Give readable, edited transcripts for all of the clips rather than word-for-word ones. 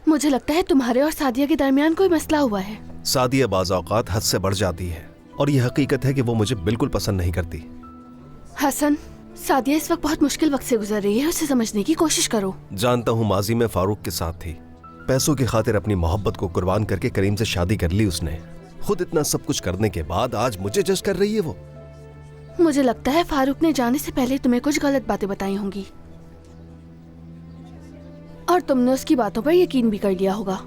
मुझे लगता है तुम्हारे और सादिया के दरमियान कोई मसला हुआ है। सादिया बाज़ औक़ात हद से बढ़ जाती है और ये हकीकत है कि वो मुझे बिल्कुल पसंद नहीं करती। हसन, सादिया इस वक्त बहुत मुश्किल वक्त से गुजर रही है, उसे समझने की कोशिश करो। जानता हूँ माजी में फारूक के साथ थी, पैसों की खातिर अपनी मोहब्बत को कुर्बान करके करीम से शादी कर ली उसने। खुद इतना सब कुछ करने के बाद आज मुझे जज कर रही है वो। मुझे लगता है फारूक ने जाने से पहले तुम्हें कुछ गलत बातें बताई होंगी और तुमने उसकी बातों पर यकीन भी कर लिया होगा।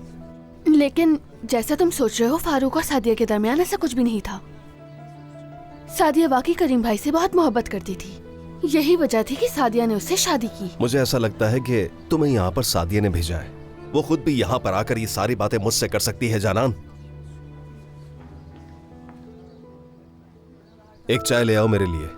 लेकिन जैसा तुम सोच रहे हो, फारूक और सादिया के दरमियान ऐसा कुछ भी नहीं था। सादिया वाकई करीम भाई से बहुत मोहब्बत करती थी, यही वजह थी कि सादिया ने उससे शादी की। मुझे ऐसा लगता है कि तुम्हें यहाँ पर सादिया ने भेजा है। वो खुद भी यहाँ पर आकर ये सारी बातें मुझसे कर सकती है जानान। एक चाय ले आओ मेरे लिए।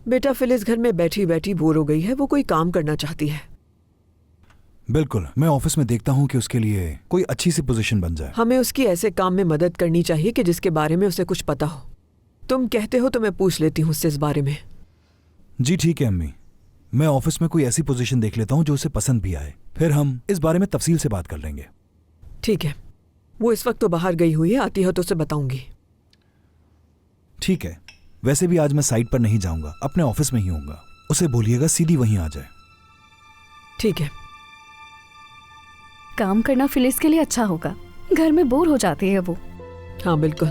बेटा फिलिस घर में बैठी बैठी बोर हो गई है, वो कोई काम करना चाहती है। बिल्कुल, मैं ऑफिस में देखता हूँ कि उसके लिए कोई अच्छी सी पोजीशन बन जाए। हमें उसकी ऐसे काम में मदद करनी चाहिए कि जिसके बारे में उसे कुछ पता हो। तुम कहते हो तो मैं पूछ लेती हूँ उससे इस बारे में। जी ठीक है अम्मी, मैं ऑफिस में कोई ऐसी पोजीशन देख लेता हूँ जो उसे पसंद भी आए, फिर हम इस बारे में तफसील से बात कर लेंगे। ठीक है, वो इस वक्त तो बाहर गई हुई है, आती हो तो उसे बताऊंगी। ठीक है, वैसे भी आज मैं साइट पर नहीं जाऊंगा, अपने ऑफिस में ही होऊंगा। उसे बोलिएगा सीधी वहीं आ जाए। ठीक है। काम करना फिलिस के लिए अच्छा होगा, घर में बोर हो जाती है वो। हाँ बिल्कुल।